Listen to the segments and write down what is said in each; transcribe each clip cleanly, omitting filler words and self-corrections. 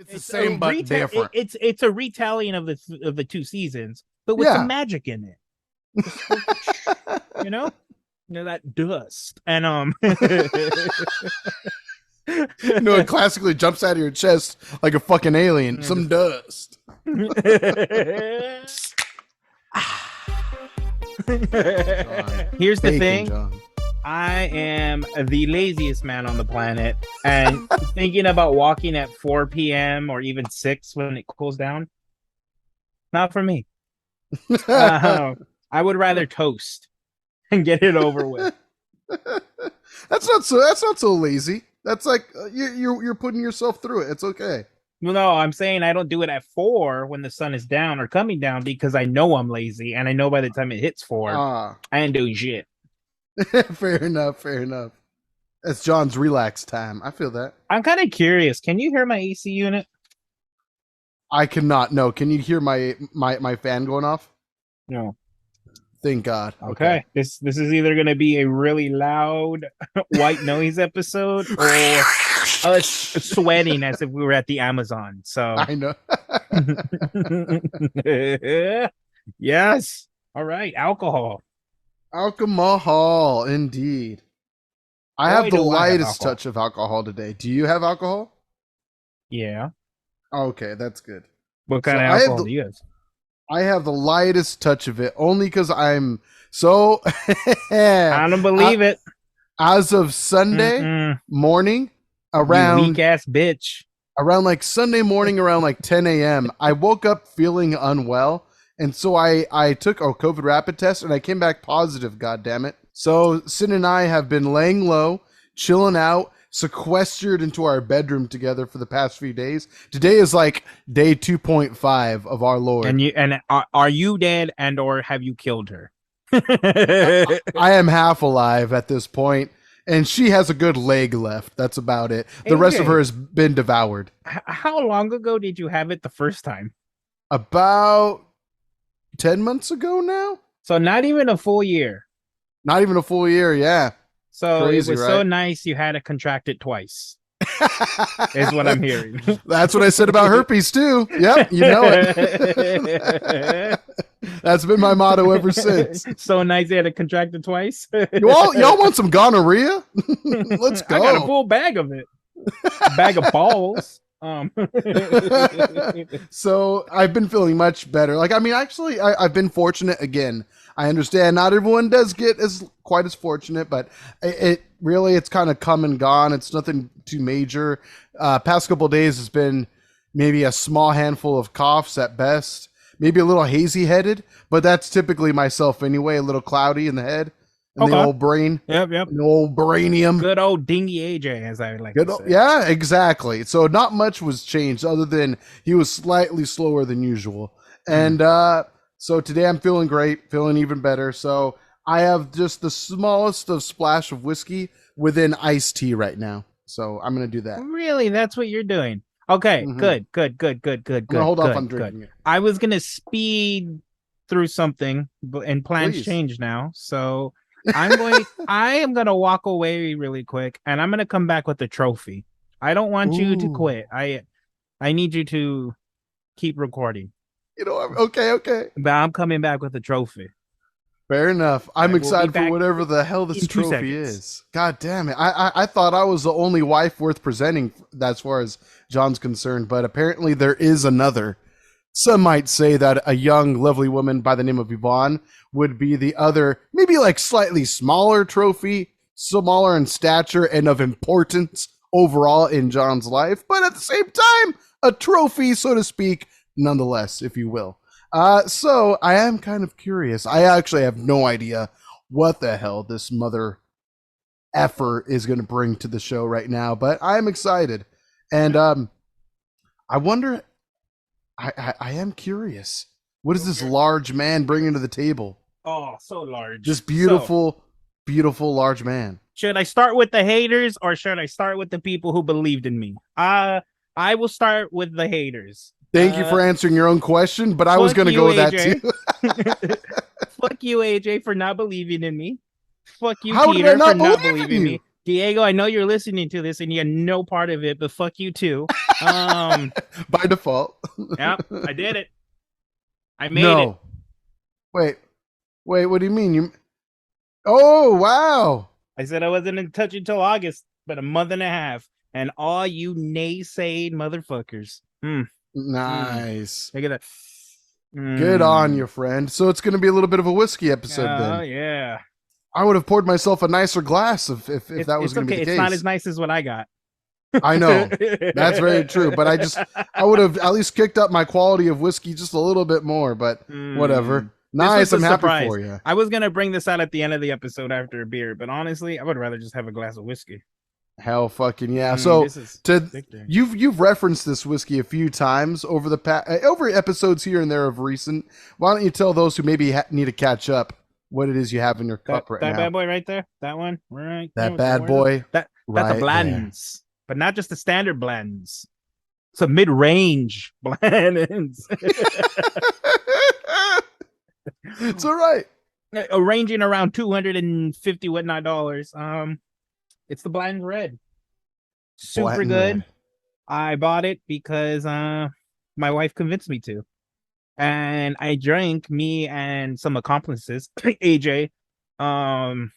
It's the same but different. It's a retelling of the two seasons, but with some magic in it. You know that dust and it classically jumps out of your chest like a fucking alien. Some dust. Here's the thing. John. I am the laziest man on the planet, and thinking about walking at 4 p.m. or even 6 when it cools down, not for me. I would rather toast and get it over with. That's not so lazy. That's like you're putting yourself through it. It's okay. Well, no, I'm saying I don't do it at 4 when the sun is down or coming down because I know I'm lazy, and I know by the time it hits 4, I ain't doing shit. Fair enough. That's John's relax time. I feel that. I'm kind of curious. Can you hear my AC unit? I cannot. No. Can you hear my fan going off? No. Thank God. Okay. This is either going to be a really loud white noise episode or us sweating as if we were at the Amazon. So I know. Yes. All right. Alcohol, indeed. I have the lightest touch of alcohol today. Do you have alcohol? Yeah. Okay, that's good. What kind of alcohol do you have? I have the lightest touch of it only because I'm so. I don't believe it. As of Sunday morning, around you weak ass bitch. Around like Sunday morning, around like 10 a.m., I woke up feeling unwell. And so I took a COVID rapid test and I came back positive, goddammit. So Sin and I have been laying low, chilling out, sequestered into our bedroom together for the past few days. Today is like day 2.5 of our Lord. And are you dead and or have you killed her? I am half alive at this point, and she has a good leg left. That's about it. The rest of her has been devoured. How long ago did you have it the first time? About 10 months ago now. So not even a full year. Not even a full year, yeah. So crazy, it was so nice you had to contract it twice. Is what I'm hearing. That's what I said about herpes too. Yep, you know it. That's been my motto ever since. So nice you had to contract it twice. Y'all want some gonorrhea? Let's go. I got a full bag of it. A bag of balls. So I've been feeling much better. Like, I mean, actually, I've been fortunate again. I understand not everyone does get quite as fortunate, but it's kind of come and gone. It's nothing too major. Past couple of days has been maybe a small handful of coughs at best, maybe a little hazy headed, but that's typically myself anyway. A little cloudy in the head. And the old brain. Yep. The old brainium. Good old dingy AJ, as I like to say. Yeah, exactly. So not much was changed other than he was slightly slower than usual. And so today I'm feeling great, feeling even better. So I have just the smallest of splash of whiskey within iced tea right now. So I'm going to do that. Really? That's what you're doing? Okay, good. Hold off on drinking it. I was going to speed through something, and plans change now. So I am going to walk away really quick, and I'm going to come back with a trophy. I don't want you to quit. I need you to keep recording. Okay. But I'm coming back with a trophy. Fair enough. I'm excited for whatever the hell this trophy is. God damn it. I thought I was the only wife worth presenting as far as John's concerned, but apparently there is another. Some might say that a young, lovely woman by the name of Yvonne would be the other, maybe like slightly smaller trophy, smaller in stature and of importance overall in John's life, but at the same time, a trophy, so to speak, nonetheless, if you will. So I am kind of curious. I actually have no idea what the hell this mother effer is going to bring to the show right now, but I'm excited. And I wonder... I am curious. What is this large man bringing to the table? Oh, so large. This beautiful large man. Should I start with the haters or should I start with the people who believed in me? I will start with the haters. Thank you for answering your own question, but I was going to go with that too. Fuck you, AJ, for not believing in me. Fuck you, Peter, for not believing in me. Diego, I know you're listening to this and you had no part of it, but fuck you too. By default. Yep, I did it. I made it. Wait, what do you mean? Oh, wow. I said I wasn't in touch until August, but a month and a half. And all you naysaying motherfuckers. Nice. Look at that. Good on you, friend. So it's going to be a little bit of a whiskey episode then. Oh, yeah. I would have poured myself a nicer glass if that was going to be the case. It's not as nice as what I got. I know. That's very true. But I would have at least kicked up my quality of whiskey just a little bit more, but whatever. Nice. I'm happy for you. I was going to bring this out at the end of the episode after a beer, but honestly, I would rather just have a glass of whiskey. Hell fucking yeah. So you've referenced this whiskey a few times over over episodes here and there of recent. Why don't you tell those who maybe need to catch up what it is you have in your cup right now? That bad boy right there? That one? Right. That bad boy. That's a blends. But not just the standard blends. It's a mid-range blends. It's all right. Ranging around $250 whatnot dollars. It's the Blanton Red. Super Blanton good. Red. I bought it because my wife convinced me to. And I drank, me and some accomplices, AJ. Proudly.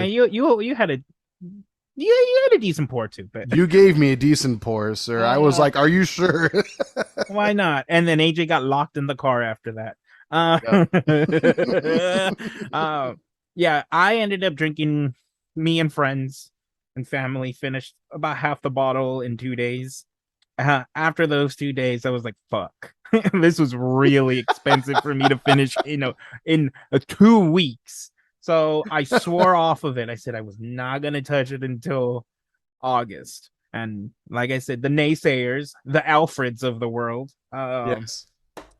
And you had a decent pour too, but you gave me a decent pour, sir. I was like, "Are you sure?" Why not? And then AJ got locked in the car after that. Yeah, I ended up drinking. Me and friends and family finished about half the bottle in 2 days. After those 2 days, I was like, "Fuck, this was really expensive for me to finish." In 2 weeks. So I swore off of it. I said I was not going to touch it until August. And like I said, the naysayers, the Alfreds of the world, yes,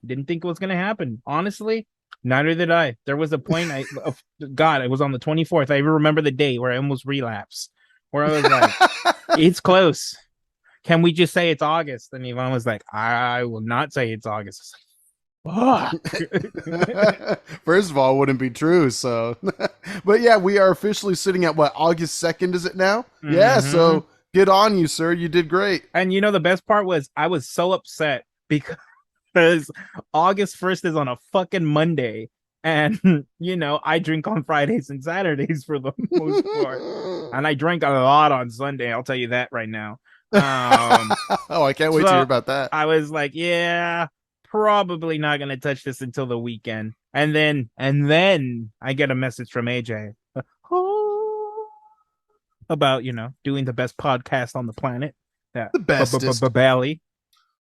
didn't think it was going to happen. Honestly, neither did I. There was a point, it was on the 24th. I even remember the day where I almost relapsed, where I was like, it's close. Can we just say it's August? And Yvonne was like, I will not say it's August. First of all, it wouldn't be true. So, but yeah, we are officially sitting at what, August 2nd? Is it now? Mm-hmm. Yeah. So good on you, sir. You did great. And the best part was I was so upset because August 1st is on a fucking Monday. And, I drink on Fridays and Saturdays for the most part. And I drank a lot on Sunday. I'll tell you that right now. Oh, I can't wait to hear about that. I was like, yeah, probably not going to touch this until the weekend. And then I get a message from AJ about, doing the best podcast on the planet. The bestest. BeerBelly.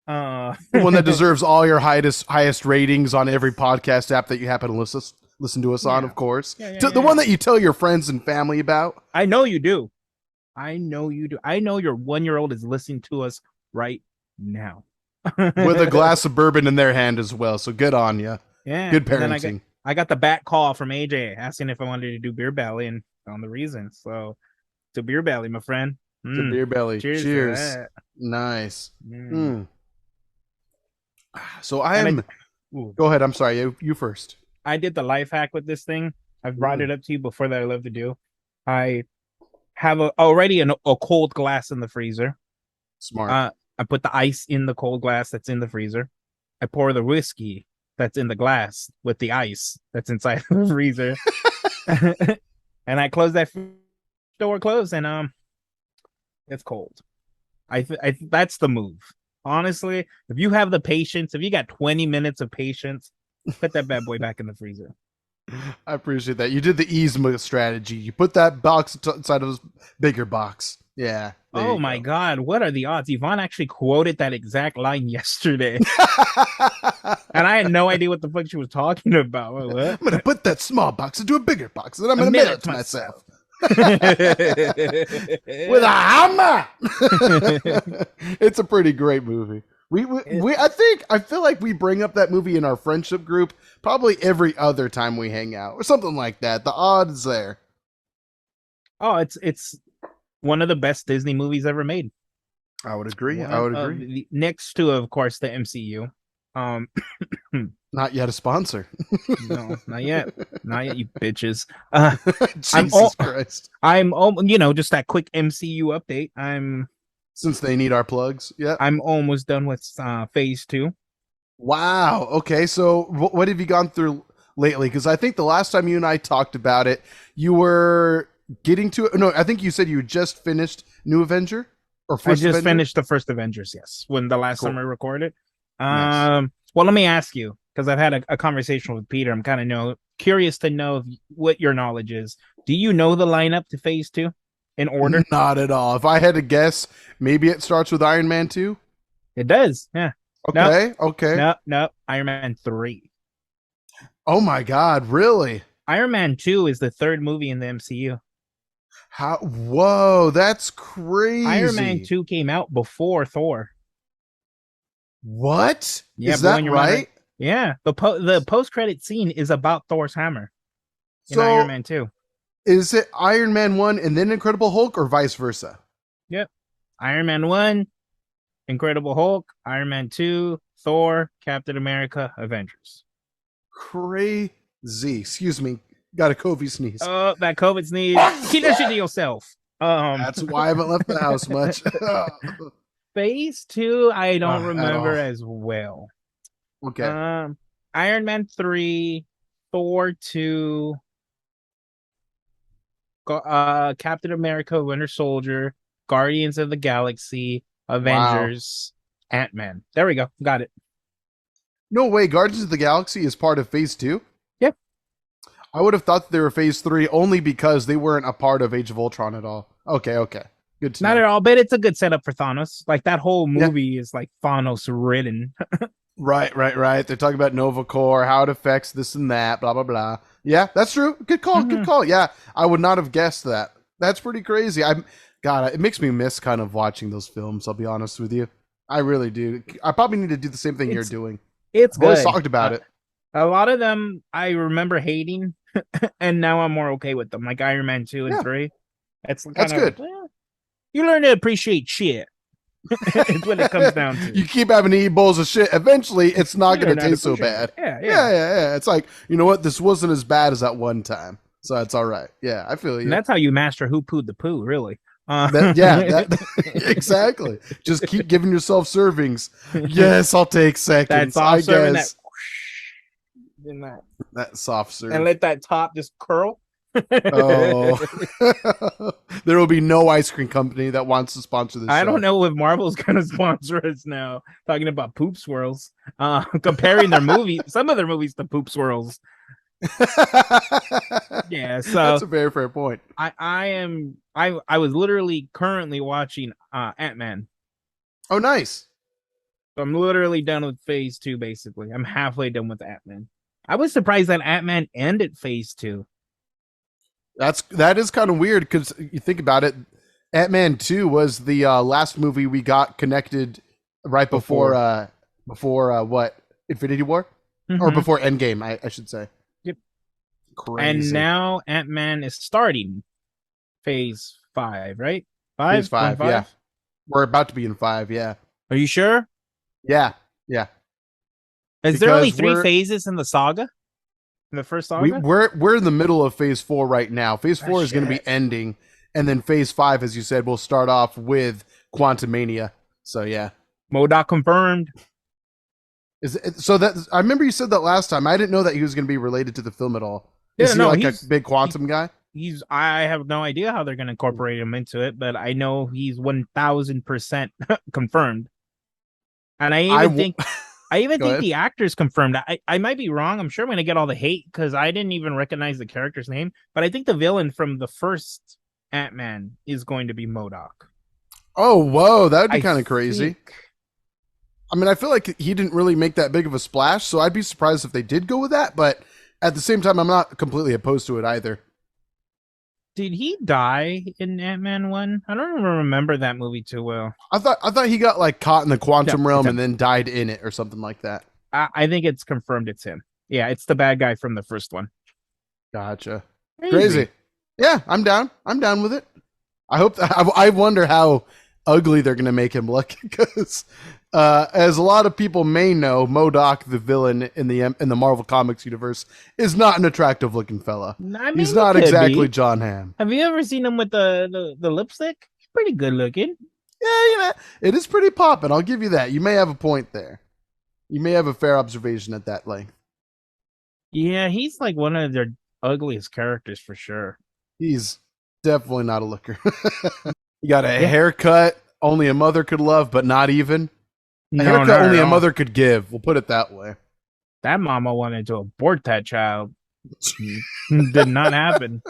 The one that deserves all your highest ratings on every podcast app that you happen to listen to us on, of course. The one that you tell your friends and family about. I know you do. I know your 1-year-old is listening to us right now. With a glass of bourbon in their hand as well. So good on you. Yeah. Good parenting. I got the back call from AJ asking if I wanted to do BeerBelly and found the reason. So to BeerBelly, my friend. To BeerBelly. Cheers. Nice. So go ahead. I'm sorry. You first. I did the life hack with this thing. I've brought it up to you before that I love to do. I have already a cold glass in the freezer. Smart. I put the ice in the cold glass that's in the freezer. I pour the whiskey that's in the glass with the ice that's inside the freezer. And I close that door closed and it's cold. That's the move. Honestly, if you have the patience, if you got 20 minutes of patience, put that bad boy back in the freezer. I appreciate that. You did the ease strategy. You put that box inside of this bigger box. Yeah. Oh my God. What are the odds? Yvonne actually quoted that exact line yesterday. And I had no idea what the fuck she was talking about. What? I'm going to put that small box into a bigger box and I'm going to mail it to myself. With a hammer. It's a pretty great movie. I feel like we bring up that movie in our friendship group probably every other time we hang out or something like that. The odds there. Oh, it's one of the best Disney movies ever made. I would agree. Next to, of course, the MCU. Not yet a sponsor. No, not yet. Not yet, you bitches. Jesus Christ. I'm just that quick MCU update. I'm Since they need our plugs. Yeah. I'm almost done with phase 2. Wow. Okay. So what have you gone through lately? Because I think the last time you and I talked about it, you were getting to it. No, I think you said you just finished New Avenger or First I just Avenger? finished the first Avengers, yes, when the last Cool. time I recorded. Nice. Well, let me ask you, because I've had a conversation with Peter. I'm kind of curious to know what your knowledge is. Do you know the lineup to phase 2 in order? Not at all. If I had to guess, maybe it starts with Iron Man 2. It does. Yeah. Okay. Okay. No. Iron Man 3. Oh my God. Really? Iron Man 2 is the third movie in the MCU. How? Whoa, that's crazy. Iron Man 2 came out before Thor. What? Yeah, is that right? Yeah. The post-credit scene is about Thor's hammer in Iron Man 2. Is it Iron Man 1 and then Incredible Hulk or vice versa? Yep. Iron Man 1, Incredible Hulk, Iron Man 2, Thor, Captain America, Avengers. Crazy. Excuse me. Got a COVID sneeze. Oh, that COVID sneeze. Keep that shit to yourself. That's why I haven't left the house much. Phase 2, I don't remember as well. Okay. Iron Man 3, Thor 2, Captain America, Winter Soldier, Guardians of the Galaxy, Avengers, Ant-Man. There we go. Got it. No way. Guardians of the Galaxy is part of Phase 2? Yep. I would have thought they were Phase 3 only because they weren't a part of Age of Ultron at all. Okay. Good to know. Not at all, but it's a good setup for Thanos. Like, that whole movie is like Thanos ridden. Right. They're talking about Nova Corps, how it affects this and that, blah, blah, blah. Yeah, that's true. Good call. Good call. Yeah, I would not have guessed that. That's pretty crazy. God, it makes me miss kind of watching those films, I'll be honest with you. I really do. I probably need to do the same thing you're doing. It's I've good. always talked about it. A lot of them I remember hating, and now I'm more okay with them. Like Iron Man 2 and 3. That's good. You learn to appreciate shit. It's what it comes down to. You keep having to eat bowls of shit. Eventually, it's not going to taste so bad. Yeah. It's like, you know what? This wasn't as bad as that one time. So it's all right. Yeah, I feel you. And that's how you master who pooed the poo, really. Exactly. Just keep giving yourself servings. Yes, I'll take seconds. I guess. That soft serve. And let that top just curl. Oh. There will be no ice cream company that wants to sponsor this. I don't know if Marvel's gonna sponsor us now. Talking about poop swirls. Comparing their movies, some of their movies to poop swirls. Yeah, so that's a very fair point. I was literally currently watching Ant-Man. Oh, nice. So I'm literally done with phase 2, basically. I'm halfway done with Ant-Man. I was surprised that Ant-Man ended phase 2. That is kind of weird because you think about it. Ant-Man 2 was the last movie we got connected right before what? Infinity War? Or before Endgame, I should say. Yep. Crazy. And now Ant-Man is starting phase 5, right? Phase 5, yeah. We're about to be in 5, yeah. Are you sure? Yeah. Is there only 3 phases in the saga? In the first saga? We're in the middle of phase 4 right now. Phase 4 is going to be ending, and then phase 5, as you said, will start off with Quantumania. So yeah, MODOK confirmed. I remember you said that last time. I didn't know that he was going to be related to the film at all. Is he like a big quantum guy? I have no idea how they're going to incorporate him into it, but I know he's 1000% confirmed. And I even think the actor's confirmed. I might be wrong. I'm sure I'm going to get all the hate because I didn't even recognize the character's name. But I think the villain from the first Ant-Man is going to be MODOK. Oh, whoa. That would be kind of crazy. I mean, I feel like he didn't really make that big of a splash, so I'd be surprised if they did go with that. But at the same time, I'm not completely opposed to it either. Did he die in Ant-Man 1? I don't even remember that movie too well. I thought he got like caught in the quantum realm and then died in it or something like that. I think it's confirmed it's him. Yeah, it's the bad guy from the first one. Gotcha. Crazy. Yeah, I'm down. I'm down with it. I wonder how ugly they're going to make him look because as a lot of people may know, MODOK, the villain in the Marvel Comics universe, is not an attractive looking fella. I mean, he's not exactly John Hamm. Have you ever seen him with the lipstick? He's pretty good looking. Yeah, it is pretty poppin'. I'll give you that. You may have a point there. You may have a fair observation at that length. Yeah, he's like one of their ugliest characters for sure. He's definitely not a looker. You got a haircut only a mother could love, but not even. A haircut only a mother could give. We'll put it that way. That mama wanted to abort that child. Did not happen.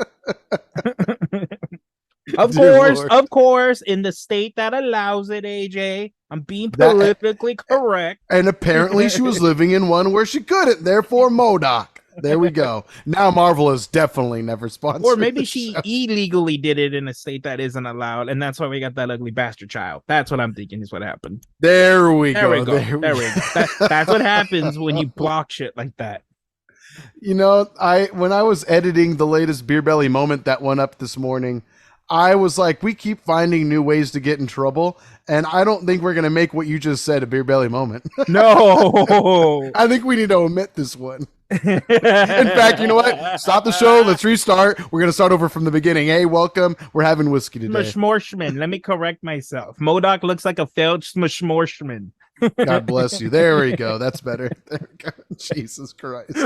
Of course, in the state that allows it, AJ. I'm being politically correct. And apparently she was living in one where she couldn't, therefore MODOK. There we go. Now Marvel is definitely never sponsored. Or maybe she illegally did it in a state that isn't allowed, and that's why we got that ugly bastard child. That's what I'm thinking is what happened. There we go. That's what happens when you block shit like that. You know, when I was editing the latest Beer Belly moment that went up this morning, I was like, we keep finding new ways to get in trouble, and I don't think we're going to make what you just said a Beer Belly moment. No. I think we need to omit this one. In fact, you know what? Stop the show. Let's restart. We're going to start over from the beginning. Hey, welcome. We're having whiskey today. Smorshman. Let me correct myself. MODOK looks like a failed smorshman. God bless you. There we go. That's better. There we go. Jesus Christ.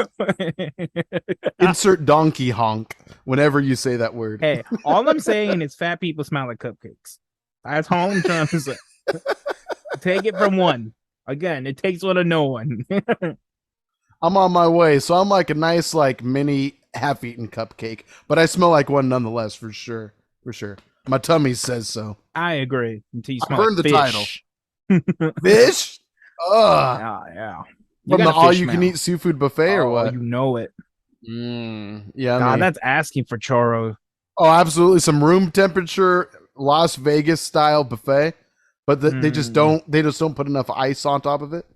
Insert donkey honk whenever you say that word. Hey, all I'm saying is fat people smell like cupcakes. That's all I'm trying to say. Take it from one. Again, it takes one to know one. I'm on my way. So I'm like a nice, like, mini half-eaten cupcake. But I smell like one nonetheless, for sure. For sure. My tummy says so. I agree. Until you smell I've earned like the fish. title. Fish? Ugh. Yeah. From the all-you-can-eat seafood buffet or what? You know it. Yeah. God, that's asking for churro. Oh, absolutely. Some room temperature Las Vegas style buffet, but they just don't put enough ice on top of it.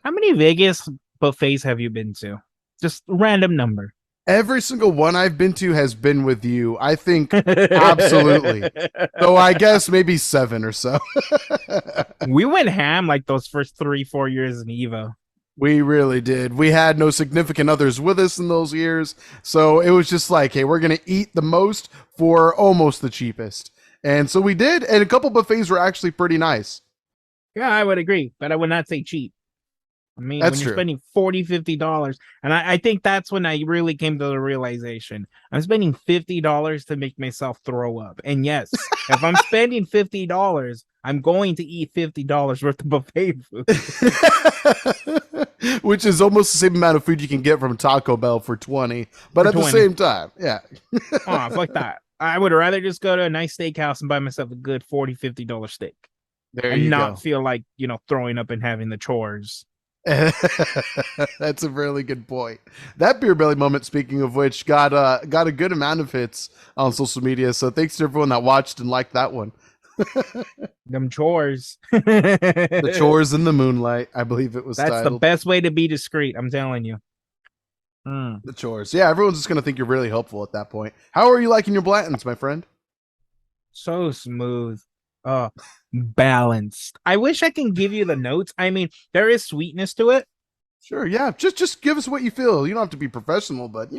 How many Vegas buffets have you been to? Just random number. Every single one I've been to has been with you. I think absolutely. So I guess maybe 7 or so. We went ham like those first 3-4 years in Evo. We really did. We had no significant others with us in those years. So it was just like, hey, we're going to eat the most for almost the cheapest. And so we did. And a couple buffets were actually pretty nice. Yeah, I would agree. But I would not say cheap. I mean, that's when you're true. Spending $40-$50, and I think that's when I really came to the realization I'm spending $50 to make myself throw up. And yes, if I'm spending $50, I'm going to eat $50 worth of buffet food, which is almost the same amount of food you can get from Taco Bell for 20. But at the same time, yeah. Oh, fuck that. I would rather just go to a nice steakhouse and buy myself a good $40-$50 steak. There and you not go. Feel like, throwing up and having the chores. That's a really good point. That Beer Belly moment, speaking of which, got a good amount of hits on social media. So thanks to everyone that watched and liked that one. Them chores. The chores in the moonlight, I believe it was. That's titled. The best way to be discreet. I'm telling you. The chores. Yeah, everyone's just gonna think you're really helpful at that point. How are you liking your Blanton's, my friend? So smooth. Balanced. I wish I can give you the notes. I mean, there is sweetness to it. Sure, yeah. Just give us what you feel. You don't have to be professional, but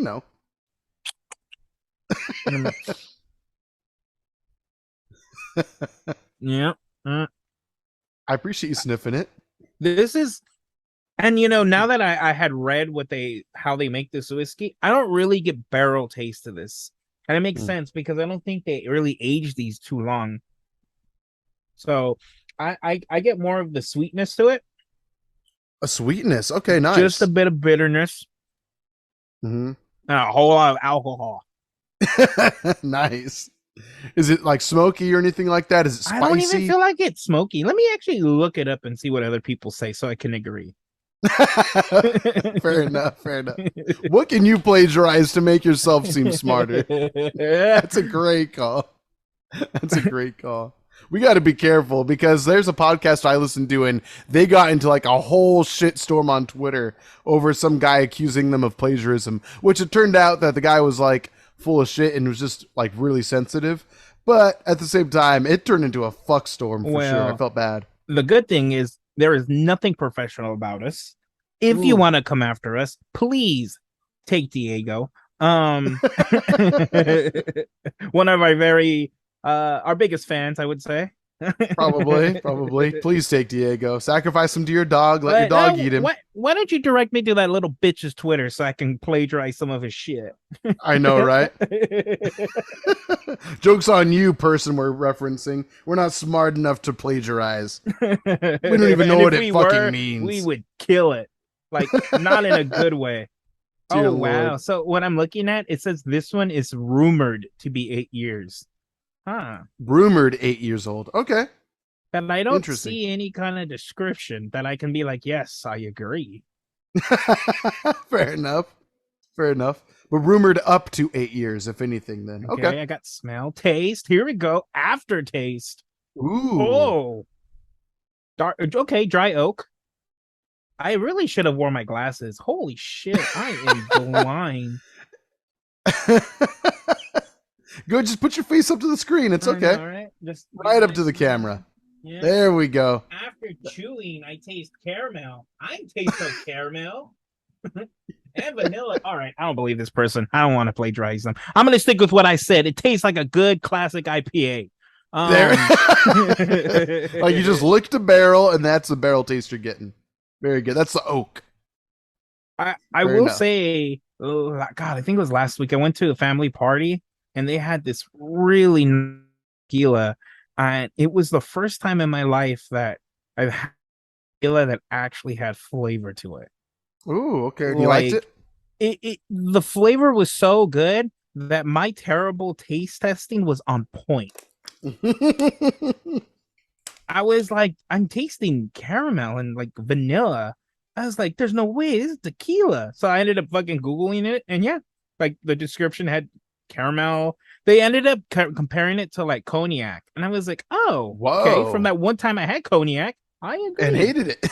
Yeah. I appreciate you sniffing it. This is, and now that I had read how they make this whiskey, I don't really get barrel taste to this. And it makes sense because I don't think they really age these too long. So I get more of the sweetness to it. A sweetness. Okay, nice. Just a bit of bitterness. Mm-hmm. And a whole lot of alcohol. Nice. Is it like smoky or anything like that? Is it spicy? I don't even feel like it's smoky. Let me actually look it up and see what other people say so I can agree. Fair enough. What can you plagiarize to make yourself seem smarter? That's a great call. We got to be careful because there's a podcast I listened to and they got into like a whole shitstorm on Twitter over some guy accusing them of plagiarism, which it turned out that the guy was like full of shit and was just like really sensitive. But at the same time, it turned into a fuck storm for sure. I felt bad. The good thing is there is nothing professional about us. If you want to come after us, please take Diego. One of our our biggest fans, I would say. Probably. Please take Diego. Sacrifice him to your dog. Let your dog eat him. Why don't you direct me to that little bitch's Twitter so I can plagiarize some of his shit? I know, right? Joke's on you, person we're referencing. We're not smart enough to plagiarize. We don't even know what it fucking means. We would kill it. Like, not in a good way. Dear wow. Lord. So what I'm looking at, it says this one is rumored to be 8 years. Huh. Rumored 8 years old. Okay. But I don't see any kind of description that I can be like, yes, I agree. Fair enough. But rumored up to 8 years, if anything, then. Okay. I got smell, taste. Here we go. Aftertaste. Ooh. Oh. Dry oak. I really should have worn my glasses. Holy shit, I am blind. Go, just put your face up to the screen. It's okay. All right. Just right up to the camera. Yeah. There we go. After chewing, I taste caramel. I taste of caramel. And vanilla. All right, I don't believe this person. I don't want to plagiarize them. I'm going to stick with what I said. It tastes like a good classic IPA. Like you just licked a barrel, and that's the barrel taste you're getting. Very good. That's the oak. I will say, God, I think it was last week. I went to a family party, and they had this really tequila, and it was the first time in my life that I've had tequila that actually had flavor to it. Ooh, okay. You liked it? The flavor was so good that my terrible taste testing was on point. I was like, I'm tasting caramel and like vanilla. I was like, there's no way this is tequila. So I ended up fucking Googling it. And yeah, like the description had caramel. They ended up comparing it to like cognac. And I was like, oh, whoa. Okay. From that one time I had cognac, I agree. And hated it.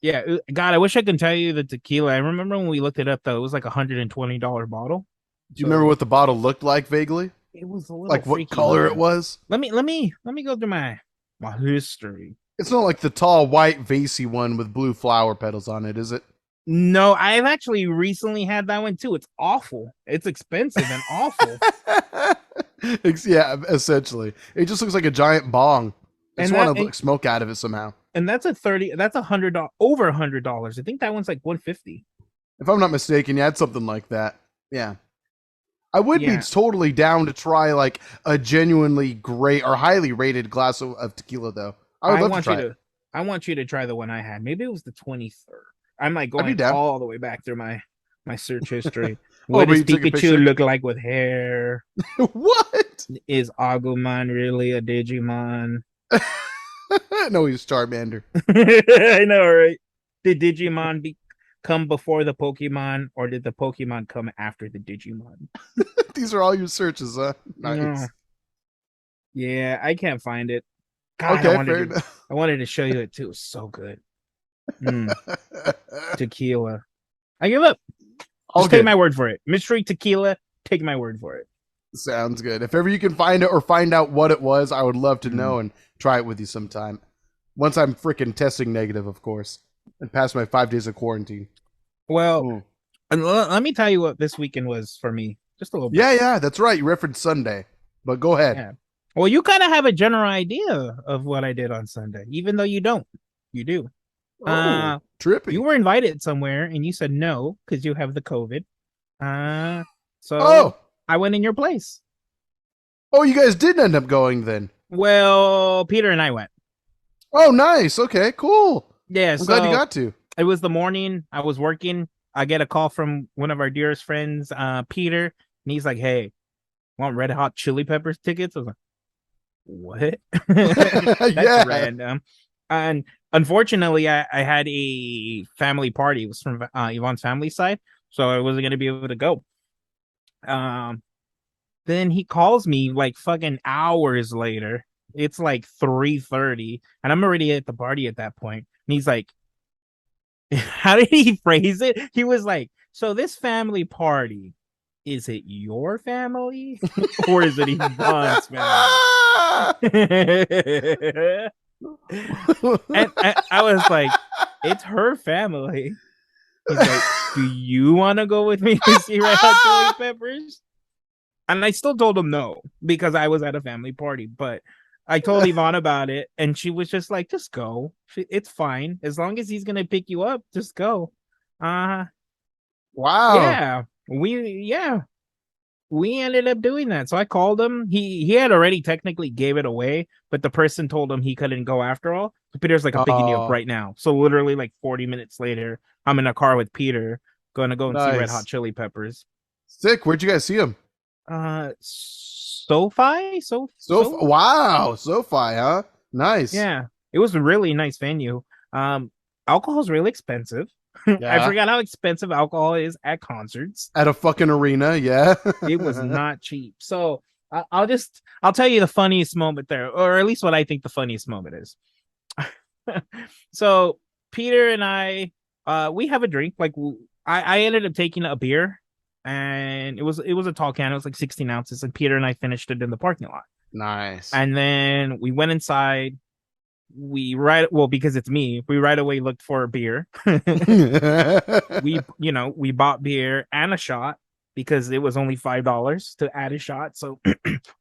Yeah. God, I wish I could tell you the tequila. I remember when we looked it up, though, it was like $120 bottle. Do you remember what the bottle looked like vaguely? It was a little like what color it was. Let me go through my history. It's not like the tall white vasey one with blue flower petals on it, is it? No, I've actually recently had that one too. It's awful. It's expensive and awful. Yeah, essentially, it just looks like a giant bong. I just want to smoke out of it somehow. And that's $100, over $100. I think that one's like $150. If I'm not mistaken, yeah, it's something like that. Yeah. I would be totally down to try like a genuinely great or highly rated glass of tequila, though. I would love to try it. I want you to try the one I had. Maybe it was the 23rd. I'm like going all the way back through my search history. What does Pikachu look like with hair? What? Is Agumon really a Digimon? No, he's Charmander. I know, right? Did Digimon come before the Pokemon, or did the Pokemon come after the Digimon? These are all your searches, huh? Nice. Yeah, I can't find it. God, okay, I wanted to show you it too. It was so good. Tequila. I give up. Just take my word for it. Mystery tequila, take my word for it. Sounds good. If ever you can find it or find out what it was, I would love to know and try it with you sometime. Once I'm freaking testing negative, of course, and past my 5 days of quarantine. Well, let me tell you what this weekend was for me. Just a little bit. Yeah, that's right. You referenced Sunday, but go ahead. Yeah. Well, you kind of have a general idea of what I did on Sunday, even though you don't. You do. Trippy. You were invited somewhere, and you said no because you have the COVID. So I went in your place. Oh, you guys did end up going then. Well, Peter and I went. Oh, nice. Okay, cool. Yeah, I'm glad you got to. It was the morning. I was working. I get a call from one of our dearest friends, Peter, and he's like, "Hey, want Red Hot Chili Peppers tickets?" I was like, "What?" That's random. And unfortunately, I had a family party. It was from Yvonne's family side, so I wasn't going to be able to go. Then he calls me like fucking hours later. It's like 3:30, and I'm already at the party at that point. And he's like, how did he phrase it? He was like, so this family party, is it your family or is it Yvonne's family? and I was like, it's her family. He's like, do you want to go with me to see Red Hot Chili Peppers? And I still told him no because I was at a family party. But I told Yvonne about it, and she was just like, "Just go. It's fine as long as he's gonna pick you up. Just go." Wow. Yeah, we ended up doing that. So I called him. He had already technically gave it away, but the person told him he couldn't go after all. So Peter's like, "I'm picking you up right now." So literally like 40 minutes later, I'm in a car with Peter, going to go and see Red Hot Chili Peppers. Sick. Where'd you guys see him? SoFi. Wow, SoFi, huh? Nice. Yeah, it was a really nice venue. Alcohol is really expensive. Yeah. I forgot how expensive alcohol is at concerts. At a fucking arena, yeah. It was not cheap. So I'll tell you the funniest moment there, or at least what I think the funniest moment is. So Peter and I, we have a drink. Like I ended up taking a beer, and it was a tall can. It was like 16 ounces, and Peter and I finished it in the parking lot. Nice. And then we went inside. Because it's me, we right away looked for a beer. we bought beer and a shot because it was only $5 to add a shot. So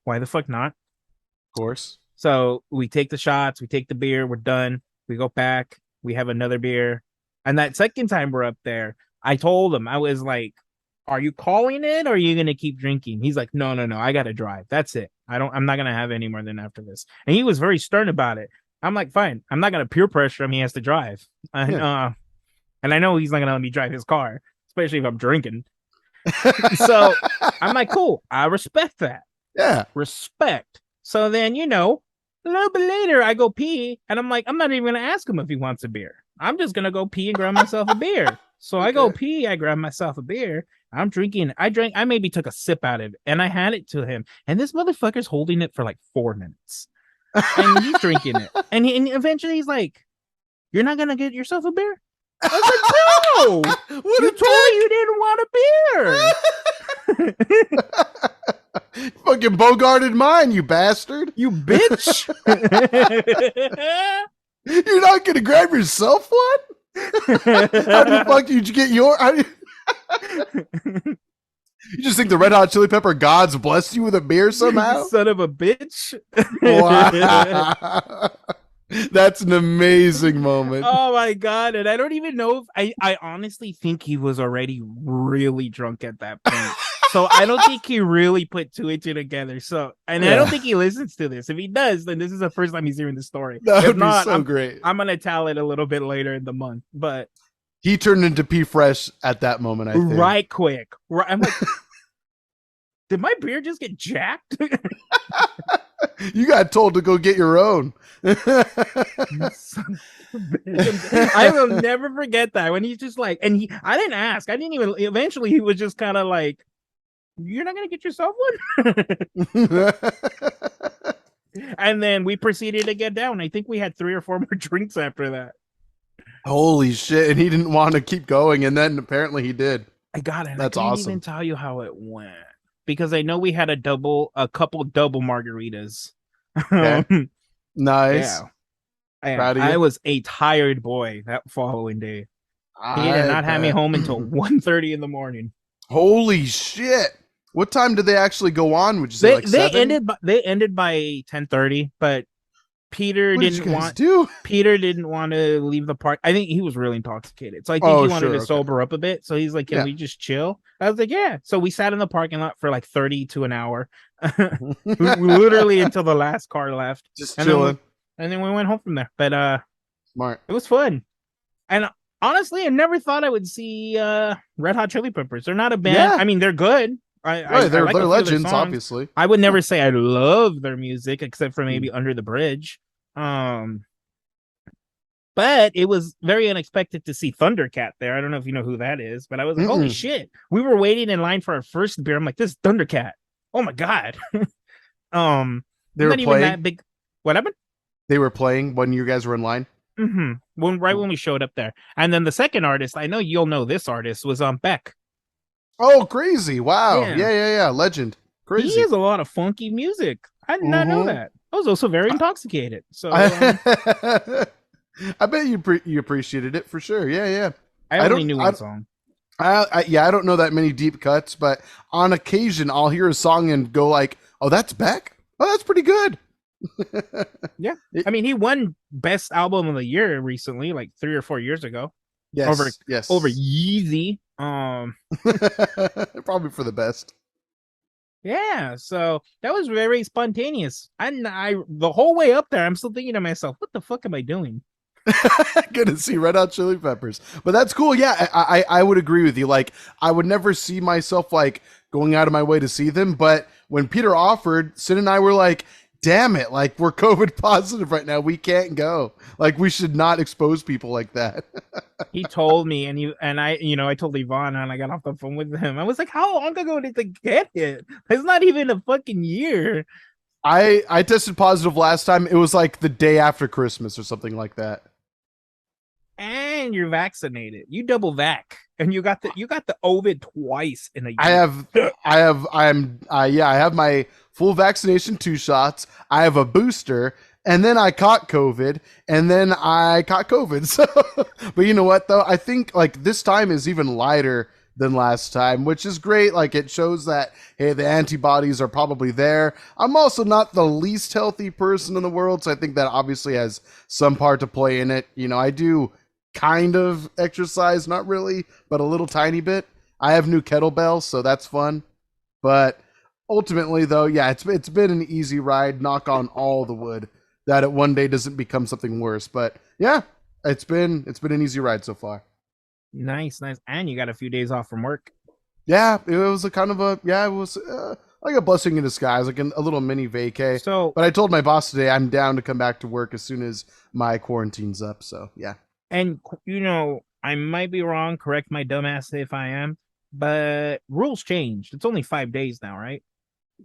why the fuck not? Of course. So we take the shots, we take the beer, we're done. We go back, we have another beer. And that second time we're up there, I told him, I was like, "Are you calling it or are you going to keep drinking?" He's like, No, I got to drive. That's it. I'm not going to have any more than after this. And he was very stern about it. I'm like, fine. I'm not gonna peer pressure him. He has to drive, and I know he's not gonna let me drive his car, especially if I'm drinking. So I'm like, cool. I respect that. Yeah, respect. So then, a little bit later, I go pee, and I'm like, I'm not even gonna ask him if he wants a beer. I'm just gonna go pee and grab myself a beer. So I go pee. I grab myself a beer. I'm drinking. I maybe took a sip out of it, and I had it to him, and this motherfucker's holding it for like 4 minutes. And he's drinking it, and eventually he's like, "You're not gonna get yourself a beer?" I was like, "No, you told me you didn't want a beer." Fucking bogarted mine, you bastard! You bitch! You're not gonna grab yourself one? How the fuck did you get your? You just think the Red Hot Chili Pepper gods blessed you with a beer somehow? Son of a bitch. Wow. That's an amazing moment. Oh my God. And I don't even know if I honestly think he was already really drunk at that point. So I don't think he really put two and two together. So, and I don't think he listens to this. If he does, then this is the first time he's hearing the story. That would be so great. I'm going to tell it a little bit later in the month, but he turned into P Fresh at that moment, I think. Right quick. Right. I'm like, did my beer just get jacked? You got told to go get your own. I will never forget that when he's just like, and I didn't ask. I didn't even, eventually he was just kind of like, "You're not going to get yourself one?" And then we proceeded to get down. I think we had 3 or 4 more drinks after that. Holy shit. And he didn't want to keep going. And then apparently he did. I got it. That's I awesome. Even tell you how it went because I know we had a couple double margaritas. Okay. Nice. Yeah. I was a tired boy that following day. He did not have me home until 1:30 in the morning. Holy shit. What time did they actually go on? Would you say they ended by 10:30, but Peter didn't want to leave the park. I think he was really intoxicated. So I think he wanted to sober up a bit. So he's like, "Can we just chill?" I was like, "Yeah." So we sat in the parking lot for like 30 to an hour. Literally until the last car left. Just chilling. And then we went home from there. But smart. It was fun. And honestly, I never thought I would see Red Hot Chili Peppers. They're not a band. Yeah. I mean, they're good. They're legends, obviously. I would never say I love their music, except for maybe Under the Bridge. But it was very unexpected to see Thundercat there. I don't know if you know who that is, but I was like, holy shit. We were waiting in line for our first beer. I'm like, this is Thundercat. Oh my God. They were not playing? Even that big. What happened? They were playing when you guys were in line? Mm-hmm. When we showed up there. And then the second artist, I know you'll know this artist, was Beck. Oh, crazy. Wow. Yeah. Legend. Crazy. He has a lot of funky music. I did not know that. I was also very intoxicated. So I bet you appreciated it for sure. Yeah. I only knew one song. I don't know that many deep cuts, but on occasion I'll hear a song and go like, "Oh, that's Beck. Oh, that's pretty good." Yeah, I mean, he won Best Album of the Year recently, like 3 or 4 years ago. Yes, over Yeezy. Probably for the best. Yeah, so that was very spontaneous. And the whole way up there, I'm still thinking to myself, what the fuck am I doing? Good to see Red Hot Chili Peppers. But that's cool. Yeah, I would agree with you. Like, I would never see myself like going out of my way to see them. But when Peter offered, Sin and I were like, damn it, like we're COVID positive right now. We can't go. Like, we should not expose people like that. He told me, and I told Yvonne, and I got off the phone with him. I was like, how long ago did they get it? It's not even a fucking year. I tested positive last time. It was like the day after Christmas or something like that. And you're vaccinated. You double vac, and you got the Ovid twice in a year. I have my full vaccination, 2 shots. I have a booster, and then I caught COVID, and then I caught COVID. So, but you know what though? I think like this time is even lighter than last time, which is great. Like, it shows that, hey, the antibodies are probably there. I'm also not the least healthy person in the world, so I think that obviously has some part to play in it. You know, I do kind of exercise, not really, but a little tiny bit. I have new kettlebells, so that's fun. But ultimately though, yeah, it's been an easy ride, knock on all the wood, that it one day doesn't become something worse. But yeah, it's been an easy ride so far. Nice. And you got a few days off from work. Yeah, it was a kind of a, it was like a blessing in disguise, like a little mini vacay. So, but I told my boss today I'm down to come back to work as soon as my quarantine's up. So yeah. And I might be wrong. Correct my dumbass if I am. But rules changed. It's only 5 days now, right?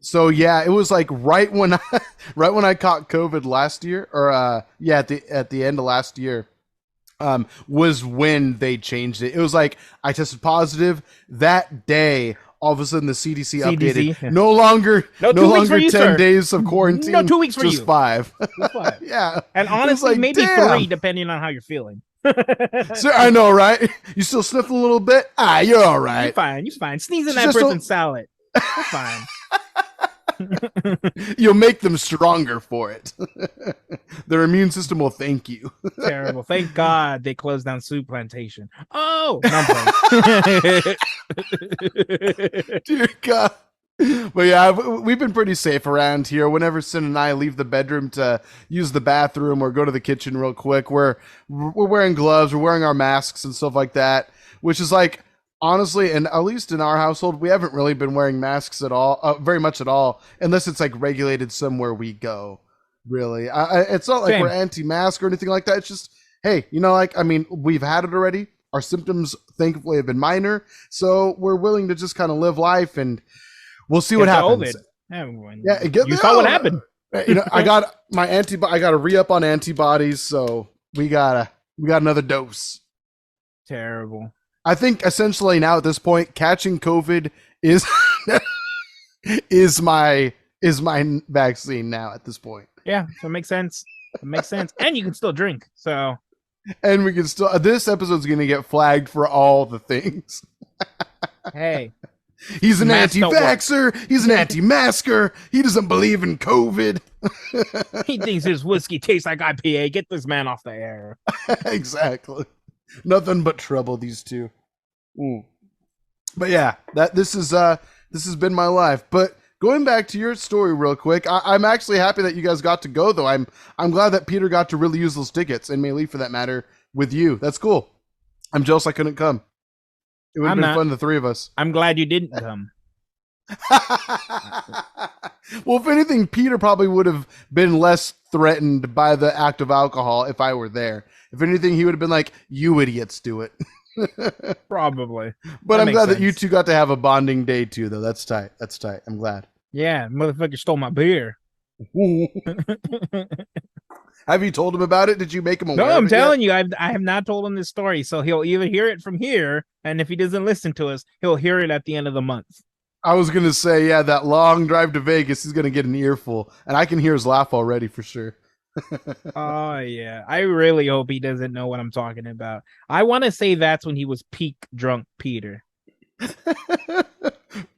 So yeah, it was like right when I caught COVID last year, or at the end of last year, was when they changed it. It was like I tested positive that day. All of a sudden, the CDC updated. Yeah. No longer 10 days of quarantine. No, 2 weeks for just you. 5. Just 5. Yeah, and honestly, like, maybe damn. 3, depending on how you're feeling. So, I know, right? You still sniffing a little bit? You're all right. You're fine. Sneezing that person salad. You're fine. You'll make them stronger for it. Their immune system will thank you. Terrible. Thank God they closed down Soup Plantation. Oh, dear God. But yeah, we've been pretty safe around here. Whenever Sin and I leave the bedroom to use the bathroom or go to the kitchen real quick, we're wearing gloves, we're wearing our masks and stuff like that, which is like, honestly, and at least in our household, we haven't really been wearing masks at all, very much at all, unless it's like regulated somewhere we go. Really, it's not like we're anti-mask or anything like that. It's just, hey, like, I mean, we've had it already. Our symptoms, thankfully, have been minor, so we're willing to just kind of live life, and we'll see what happens. You saw what happened. I got I got to re-up on antibodies, so we got another dose. Terrible. I think essentially now at this point, catching COVID is is my vaccine now at this point. Yeah, so it makes sense. And you can still drink. So, and we can still. This episode's gonna get flagged for all the things. Hey, he's an anti-vaxxer. He's an anti-masker. He doesn't believe in COVID. He thinks his whiskey tastes like IPA. Get this man off the air. Exactly. Nothing but trouble, these two. But yeah, this has been my life. But going back to your story real quick, I'm actually happy that you guys got to go, though. I'm glad that Peter got to really use those tickets, and Mei Lee for that matter, with you. That's cool. I'm jealous I couldn't come. It would have been fun, the 3 of us. I'm glad you didn't come. Well, if anything, Peter probably would have been less threatened by the act of alcohol if I were there. If anything, he would have been like, you idiots do it. Probably. But I'm glad that you two got to have a bonding day too, though. That's tight. I'm glad. Yeah, motherfucker stole my beer. Have you told him about it? Did you make him aware? No, I'm telling you, I have not told him this story. So he'll either hear it from here, and if he doesn't listen to us, he'll hear it at the end of the month. I was going to say, yeah, that long drive to Vegas, he's going to get an earful. And I can hear his laugh already for sure. Oh yeah, I really hope he doesn't know what I'm talking about. I want to say that's when he was peak drunk Peter.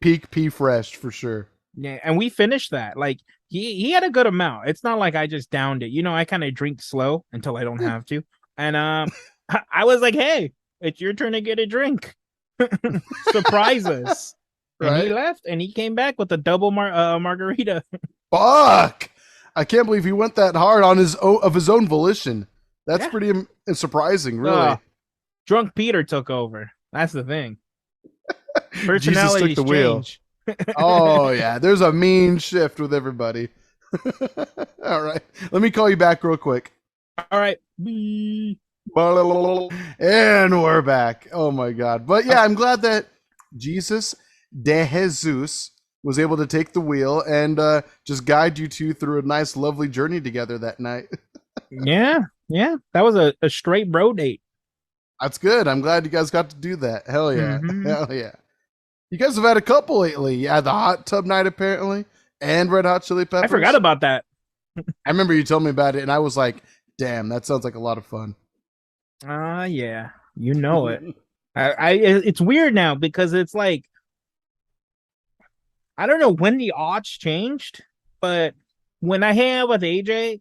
Peak P fresh for sure. Yeah, and we finished that. Like he had a good amount. It's not like I just downed it. You know, I kind of drink slow until I don't have to. And I was like, "Hey, it's your turn to get a drink. Surprise us." Right? And he left, and he came back with a double margarita. Fuck! I can't believe he went that hard on his own volition. That's pretty surprising, really. Drunk Peter took over. That's the thing. Personalities took the change. Wheel. Oh yeah, there's a mean shift with everybody. All right, let me call you back real quick. All right. And we're back. Oh my god. But yeah, I'm glad that Jesus de Jesus was able to take the wheel and just guide you two through a nice, lovely journey together that night. Yeah. That was a straight bro date. That's good. I'm glad you guys got to do that. Hell yeah. Hell yeah. You guys have had a couple lately. You had the hot tub night, apparently, and Red Hot Chili Peppers. I forgot about that. I remember you told me about it, and I was like, damn, that sounds like a lot of fun. Yeah. You know it. It's weird now because it's like, I don't know when the odds changed, but when I hang out with AJ,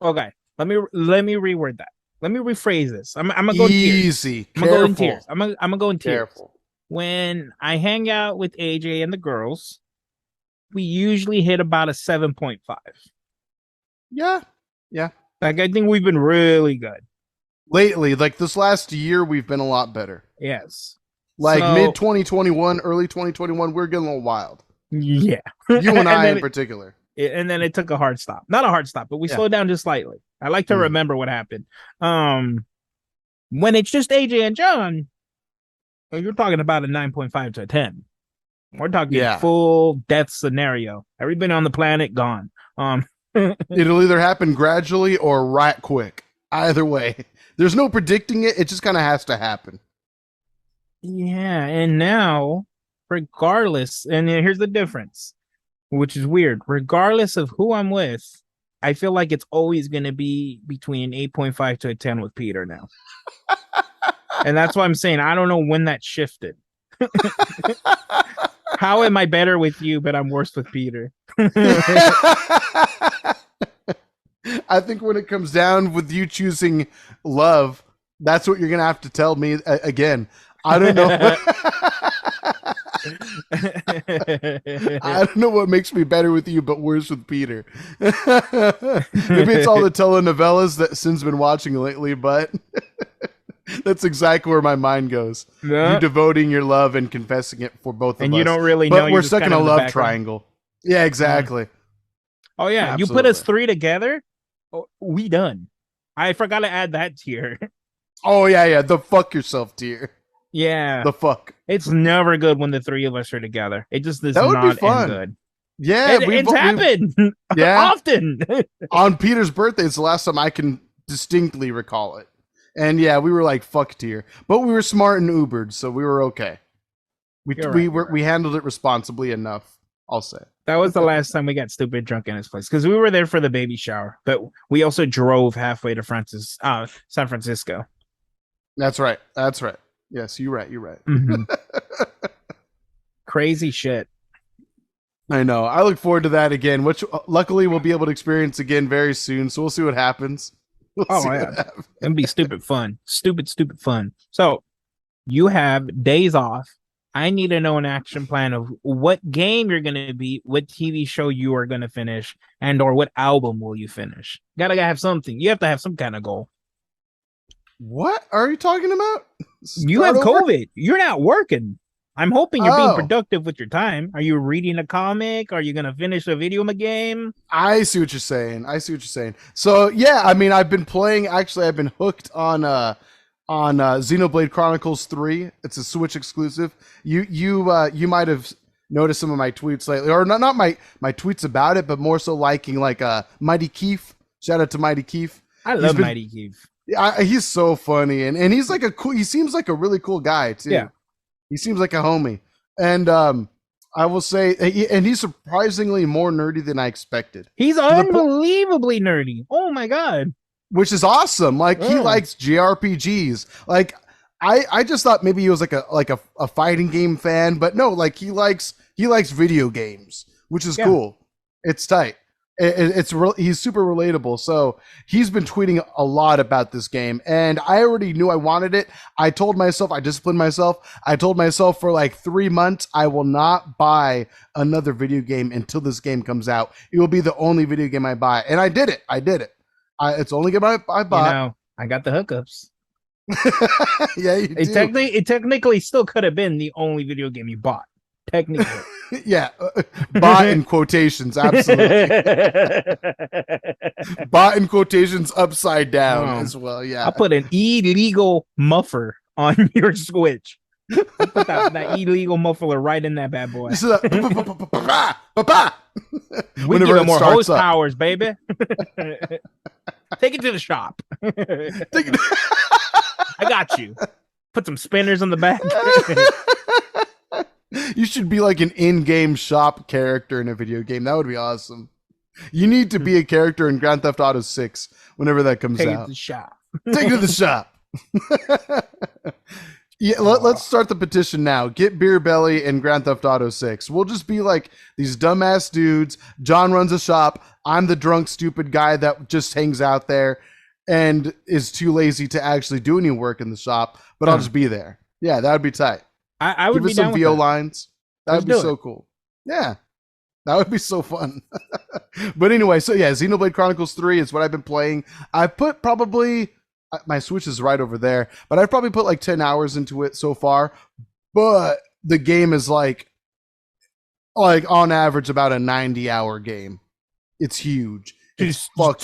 okay, let me reword that. Let me rephrase this. I'm gonna go easy. I'm gonna go in tears. I'm gonna go in tears. Careful. When I hang out with AJ and the girls, we usually hit about a 7.5. Yeah. Like I think we've been really good lately. Like this last year, we've been a lot better. Yes. Like mid 2021, early 2021, we're getting a little wild. Yeah. You and I in particular. And then it took a hard stop. Not a hard stop, but we slowed down just slightly. I like to remember what happened. When it's just AJ and John, you're talking about a 9.5 to a 10. We're talking full death scenario. Everybody on the planet gone. It'll either happen gradually or right quick. Either way. There's no predicting it. It just kind of has to happen. Yeah, and now, regardless, and here's the difference, which is weird. Regardless of who I'm with, I feel like it's always going to be between 8.5 to a 10 with Peter now. And that's why I'm saying I don't know when that shifted. How am I better with you, but I'm worse with Peter? I think when it comes down with you choosing love, that's what you're going to have to tell me again. I don't know. I don't know what makes me better with you, but worse with Peter. Maybe it's all the telenovelas that Sin's been watching lately, but that's exactly where my mind goes. Yeah. You devoting your love and confessing it for both of us. And you don't really but know. We're stuck in a love triangle. Yeah, exactly. Oh, yeah. Absolutely. You put us three together, we done. I forgot to add that tier. Oh, yeah. The fuck yourself tier. Yeah. The fuck. It's never good when the three of us are together. It just does not end good. Yeah. It's happened. Yeah. Often. On Peter's birthday, it's the last time I can distinctly recall it. And yeah, we were like fuck tier. But we were smart and Ubered, so we were okay. We handled it responsibly enough, I'll say. That was the last time we got stupid drunk in his place. Because we were there for the baby shower. But we also drove halfway to San Francisco. That's right. Yes, you're right. Mm-hmm. Crazy shit. I know. I look forward to that again, which luckily we'll be able to experience again very soon. So we'll see what happens. It'll be stupid fun. Stupid fun. So you have days off. I need to know an action plan of what game you're going to beat, what TV show you are going to finish, and or what album will you finish. Gotta have something. You have to have some kind of goal. What are you talking about? You have COVID. You're not working. I'm hoping you're being productive with your time. Are you reading a comic? Are you going to finish a video game? I see what you're saying. So, yeah, I mean, I've been playing. Actually, I've been hooked on Xenoblade Chronicles 3. It's a Switch exclusive. You might have noticed some of my tweets lately, or not my tweets about it, but more so liking like Mighty Keith. Shout out to Mighty Keith. I love Mighty Keith. He's so funny, and he's like he seems like a really cool guy too. Yeah, he seems like a homie. And I will say, and he's surprisingly more nerdy than I expected. He's unbelievably nerdy. Oh my god. Which is awesome. Like he likes JRPGs. Like I just thought maybe he was like a fighting game fan, but no, like he likes video games, which is cool. It's tight. He's super relatable. So he's been tweeting a lot about this game, and I already knew I wanted it. I disciplined myself. I told myself for like 3 months, I will not buy another video game until this game comes out. It will be the only video game I buy. And I did it. It's the only game I bought. You know, I got the hookups. Yeah, you do. It technically still could have been the only video game you bought. Technically. Yeah, bought in quotations, absolutely. Bought in quotations upside down as well. Yeah, I'll put an illegal muffler on your Switch. I'll put that illegal muffler right in that bad boy. We give it more hose powers, baby. Take it to the shop. I got you. Put some spinners on the back. You should be like an in-game shop character in a video game. That would be awesome. You need to be a character in Grand Theft Auto 6 whenever that comes out. Take it to the shop. Take it to the shop. Yeah, let's start the petition now. Get Beer Belly in Grand Theft Auto 6. We'll just be like these dumbass dudes. John runs a shop. I'm the drunk, stupid guy that just hangs out there and is too lazy to actually do any work in the shop, but I'll just be there. Yeah, that would be tight. I would give us some VO lines. That would be so cool. Yeah, that would be so fun. But anyway, so yeah, Xenoblade Chronicles 3 is what I've been playing. I put probably, my Switch is right over there, but I've probably put like 10 hours into it so far. But the game is like on average about a 90-hour game. It's huge. To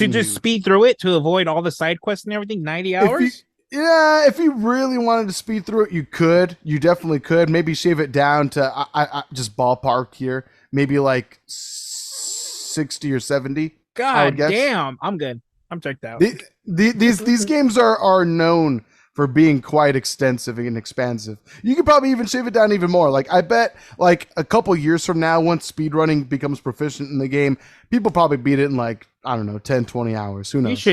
just speed through it to avoid all the side quests and everything. 90 hours. If you really wanted to speed through it, you could. You definitely could. Maybe shave it down to I just ballpark here. Maybe like 60 or 70. God damn, I'm good. I'm checked out. These games are known for being quite extensive and expansive. You could probably even shave it down even more. Like I bet like a couple years from now, once speedrunning becomes proficient in the game, people probably beat it in like, I don't know, 10, 20 hours. Who knows?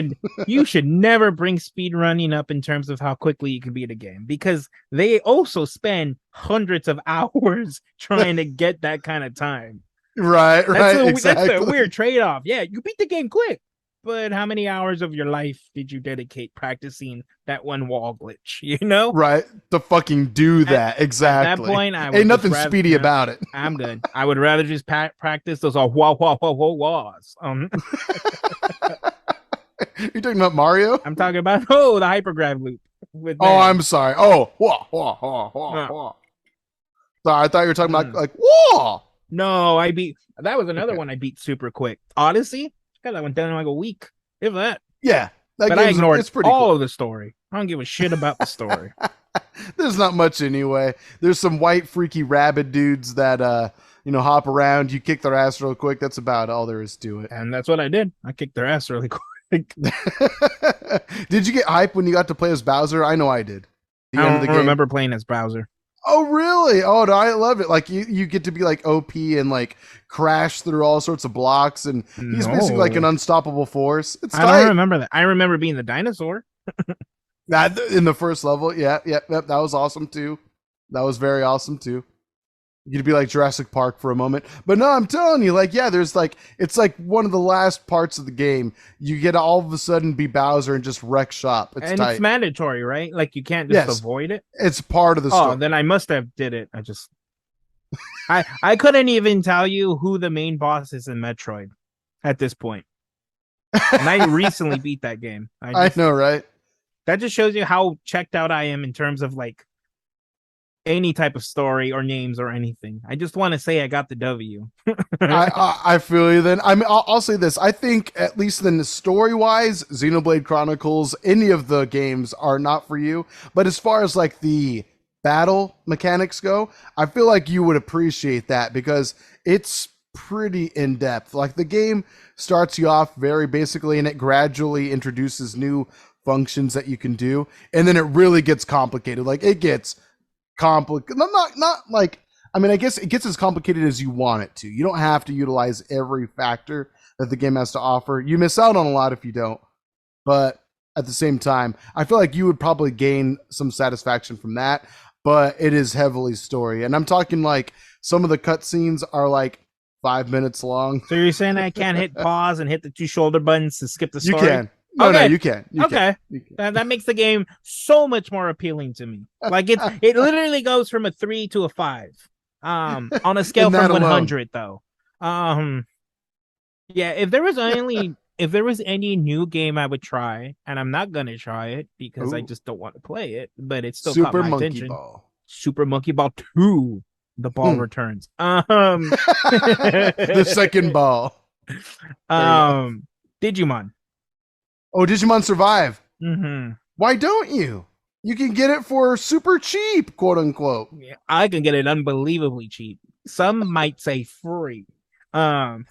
You should never bring speedrunning up in terms of how quickly you can beat a game, because they also spend hundreds of hours trying to get that kind of time. Right, exactly. That's a weird trade-off. Yeah, you beat the game quick, but how many hours of your life did you dedicate practicing that one wall glitch? You know, right? To fucking do that. Exactly. At that point, ain't nothing speedy about it. I'm good. I would rather just practice those all walls. You're talking about Mario? I'm talking about the hypergrav loop. I'm sorry. Oh, sorry, I thought you were talking about like whoa. No, that was another one I beat super quick. Odyssey. God, that went down in like a week. If that. Yeah. But I ignored all of the story. I don't give a shit about the story. There's not much anyway. There's some white freaky rabid dudes that hop around. You kick their ass real quick. That's about all there is to it. And that's what I did. I kicked their ass really quick. Did you get hyped when you got to play as Bowser? I know I did. I don't remember playing as Bowser. Oh, really? Oh, no, I love it. Like you get to be like OP and like crash through all sorts of blocks, and he's basically like an unstoppable force. I don't remember that. I remember being the dinosaur. That in the first level, yeah, that was awesome too. That was very awesome too. You'd be like Jurassic Park for a moment, but no, I'm telling you, like, yeah, there's like, it's like one of the last parts of the game. You get to all of a sudden be Bowser and just wreck shop. It's tight. It's mandatory, right? Like you can't just avoid it. It's part of the story. Oh, then I must have did it. I couldn't even tell you who the main boss is in Metroid at this point. And I recently beat that game. I know, right? That just shows you how checked out I am in terms of like any type of story or names or anything. I just want to say I got the W. I feel you then. I mean, I'll say this. I think at least in the story-wise, Xenoblade Chronicles, any of the games are not for you. But as far as like the battle mechanics go, I feel like you would appreciate that because it's pretty in-depth. Like the game starts you off very basically and it gradually introduces new functions that you can do. And then it really gets complicated. Like it gets complicated. Not like I mean, I guess it gets as complicated as you want it to. You don't have to utilize every factor that the game has to offer. You miss out on a lot if you don't. But at the same time, I feel like you would probably gain some satisfaction from that. But it is heavily story. And I'm talking like some of the cutscenes are like 5 minutes long. So you're saying I can't hit pause and hit the 2 shoulder buttons to skip the story? You can. No, you can. Okay. That makes the game so much more appealing to me. Like it literally goes from a 3 to a 5. On a scale from 100 though. Yeah, if there was any new game I would try, and I'm not gonna try it because I just don't want to play it, but it's still Super caught my Monkey attention. Ball. Super Monkey Ball 2. The ball returns. The second ball. Digimon. Oh, Digimon Survive. Mm-hmm. Why don't you? You can get it for super cheap, quote unquote. Yeah, I can get it unbelievably cheap. Some might say free. So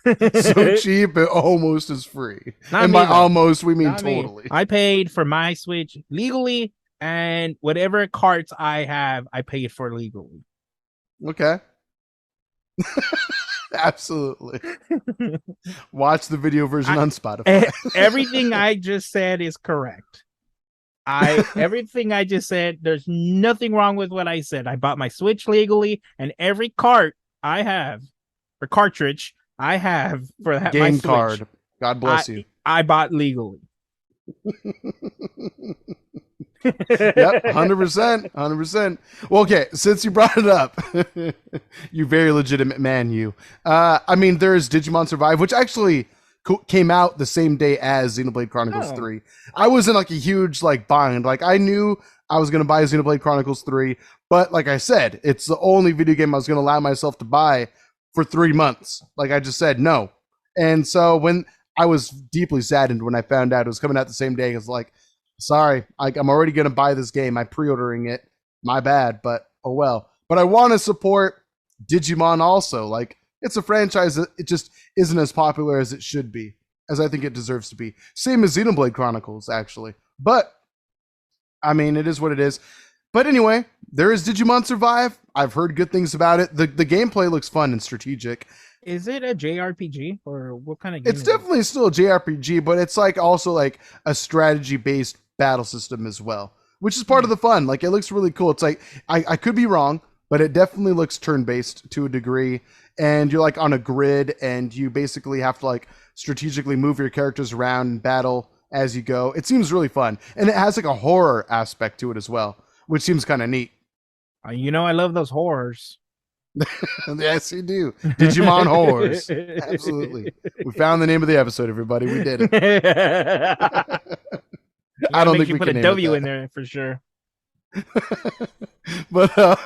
cheap it almost is free. And by almost we mean totally. I paid for my Switch legally, and whatever carts I have, I paid for legally. Okay. Absolutely. Watch the video version on Spotify. Everything I just said is correct. Everything I just said, there's nothing wrong with what I said. I bought my Switch legally, and every cart I have, or cartridge I have for that game my Switch, card. God bless you. I bought legally. Yep, 100%. Well, okay, since you brought it up, you very legitimate man, you. I mean, there's Digimon Survive, which actually came out the same day as Xenoblade Chronicles 3. I was in like a huge like bind. Like I knew I was going to buy Xenoblade Chronicles 3, but like I said, it's the only video game I was going to allow myself to buy for 3 months. Like I just said no. And so when I was deeply saddened when I found out it was coming out the same day, I was like, sorry, I'm already going to buy this game. I'm pre-ordering it. My bad, but oh well. But I want to support Digimon also. Like, it's a franchise that it just isn't as popular as it should be, as I think it deserves to be. Same as Xenoblade Chronicles, actually. But, I mean, it is what it is. But anyway, there is Digimon Survive. I've heard good things about it. The gameplay looks fun and strategic. Is it a JRPG or what kind of game? It's definitely still a JRPG, but it's like also like a strategy-based battle system as well, which is part of the fun. Like, it looks really cool. It's like, I could be wrong, but it definitely looks turn-based to a degree. And you're like on a grid, and you basically have to like strategically move your characters around and battle as you go. It seems really fun. And it has like a horror aspect to it as well, which seems kind of neat. You know, I love those horrors. Yes, you do. Digimon horrors. Absolutely. We found the name of the episode, everybody. We did it. I don't think you we put can a W in there for sure. but I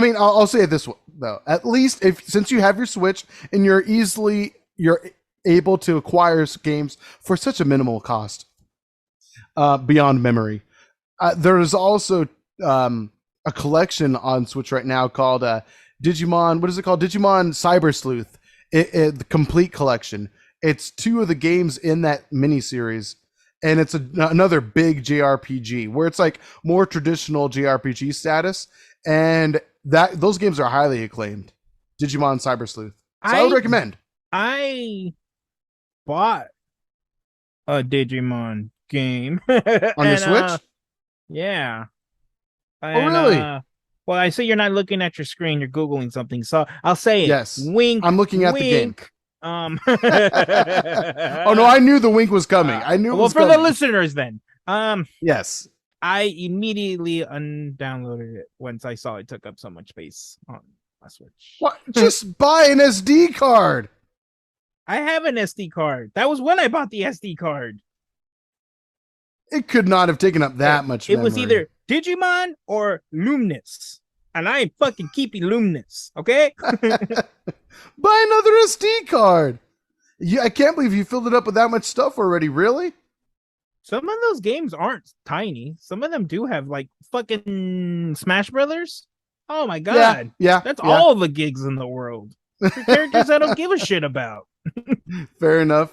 mean, I'll say it this way though. At least since you have your Switch and you're able to acquire games for such a minimal cost, beyond memory, there is also a collection on Switch right now called Digimon. What is it called? Digimon Cyber Sleuth. The complete collection. It's 2 of the games in that miniseries. And it's another big JRPG where it's like more traditional JRPG status, and those games are highly acclaimed. Digimon Cyber Sleuth. So I would recommend. I bought a Digimon game on your Switch. Yeah. And, really? Well, I see you're not looking at your screen; you're googling something. So I'll say it. Yes. Wink. I'm looking at wink. the game. Oh no, I knew the wink was coming. I knew it was coming. For the listeners then. Yes. I immediately undownloaded it once I saw it took up so much space on my Switch. What? Just buy an SD card. I have an SD card. That was when I bought the SD card. It could not have taken up that much memory. It was either Digimon or Luminous. And I ain't fucking keeping Luminous, okay? Buy another SD card. I can't believe you filled it up with that much stuff already. Really? Some of those games aren't tiny. Some of them do have like fucking Smash Brothers. Oh my god. Yeah. That's all the gigs in the world. For characters I don't give a shit about. Fair enough.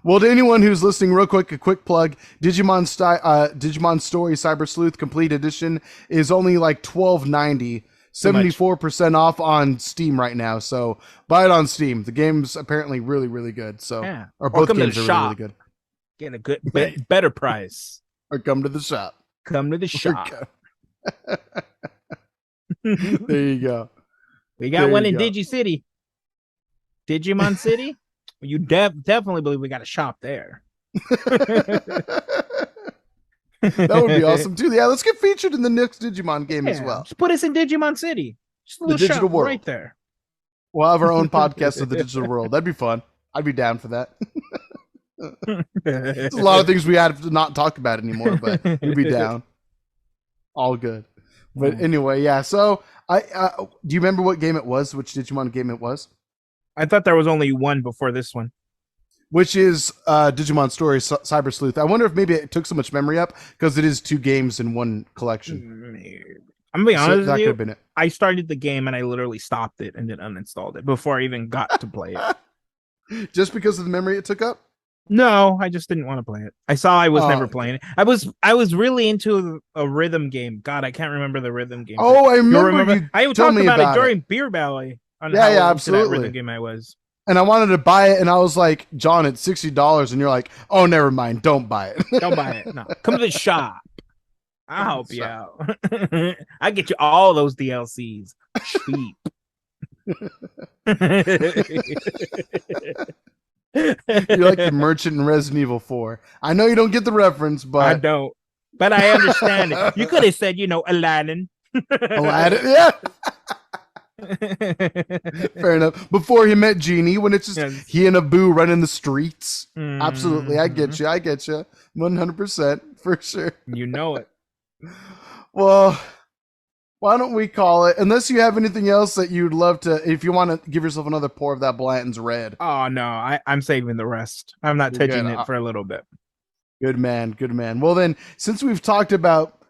Well, to anyone who's listening, real quick, a quick plug. Digimon Story Cyber Sleuth Complete Edition is only like $12.90. 74% off on Steam right now. So buy it on Steam. The game's apparently really, really good. So, Yeah. or both games are really, really good. Get a good, better price. Or come to the shop. Come to the shop. There you go. We got one in Digi City. Digimon City? You definitely believe we got a shop there. That would be awesome too. Yeah, let's get featured in the next Digimon game as well. Just put us in Digimon City. Just a little the digital world right there. We'll have our own podcast of the digital world. That'd be fun. I'd be down for that. There's a lot of things we have to not talk about anymore, but we'd be down. All good. But anyway, yeah. So do you remember what game it was? Which Digimon game it was? I thought there was only one before this one. Which is Digimon Story Cyber Sleuth. I wonder if maybe it took so much memory up because it is 2 games in one collection. I'm gonna be honest with you. Been it. I started the game and I literally stopped it and then uninstalled it before I even got to play it. Just because of the memory it took up? No, I just didn't want to play it. I saw I was never playing it. I was really into a rhythm game. God, I can't remember the rhythm game. Oh, I remember. I talked about it during Beer Belly. Yeah, absolutely. Rhythm game I was. And I wanted to buy it, and I was like, John, it's $60, and you're like, oh, never mind, don't buy it. Don't buy it. No, come to the shop. I'll help you out. I get you all those DLCs cheap. You're like the merchant in Resident Evil 4. I know you don't get the reference, but I don't. But I understand it. You could have said, Aladdin. Aladdin, yeah. Fair enough. Before he met Genie, when it's just he and Abu running the streets. Absolutely, I get you. 100% for sure. You know it. Well, why don't we call it? Unless you have anything else that you'd love to, if you want to give yourself another pour of that Blanton's Red. Oh no, I'm saving the rest. I'm not touching it for a little bit. Good man. Well then, since we've talked about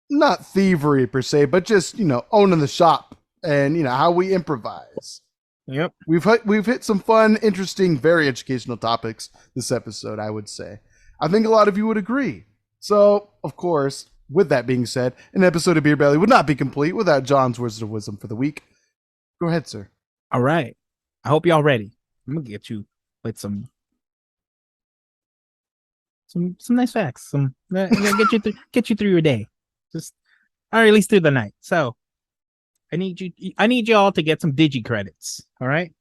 not thievery per se, but just owning the shop. And how we improvise. Yep. We've hit some fun, interesting, very educational topics this episode, I would say. I think a lot of you would agree. So, of course, with that being said, an episode of Beer Belly would not be complete without John's words of wisdom for the week. Go ahead, sir. All right. I hope y'all ready. I'm gonna get you with some nice facts. Get you through your day. Or at least through the night. So I need y'all to get some digi credits. All right,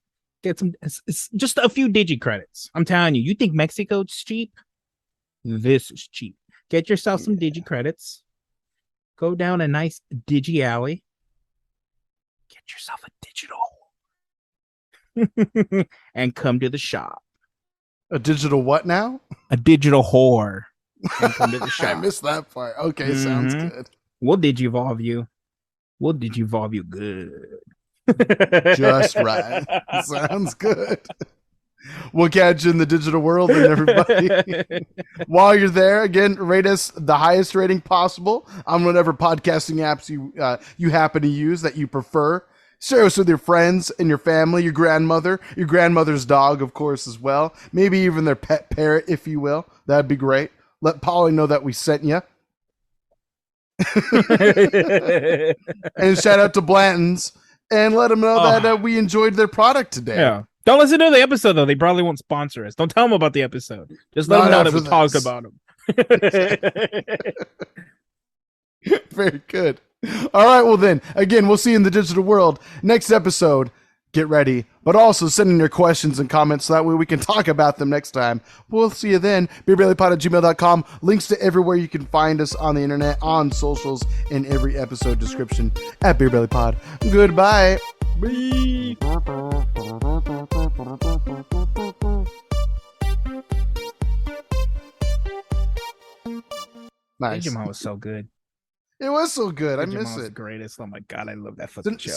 get it's just a few digi credits. I'm telling you. You think Mexico's cheap? This is cheap. Get yourself some digi credits. Go down a nice digi alley. Get yourself a digital, and come to the shop. A digital what now? A digital whore. And come to the shop. I missed that part. Okay, sounds good. We'll digivolve you. We'll digivolve you good. Just right. Sounds good. We'll catch you in the digital world, and everybody. While you're there, again, rate us the highest rating possible on whatever podcasting apps you happen to use that you prefer. Share us with your friends and your family, your grandmother's dog, of course, as well. Maybe even their pet parrot, if you will. That'd be great. Let Polly know that we sent you. And shout out to Blanton's and let them know that we enjoyed their product today. Yeah. Don't listen to the episode though. They probably won't sponsor us. Don't tell them about the episode. Just let them know that we talked about them. Very good. All right. Well then, again, we'll see you in the digital world next episode. Get ready, but also send in your questions and comments so that way we can talk about them next time. We'll see you then. BeerBellyPod@gmail.com. Links to everywhere you can find us on the internet, on socials, in every episode description at BeerBellyPod. Goodbye. Bye. Nice. Digimon was so good. It was so good. I miss it. Greatest. Oh my god, I love that fucking show.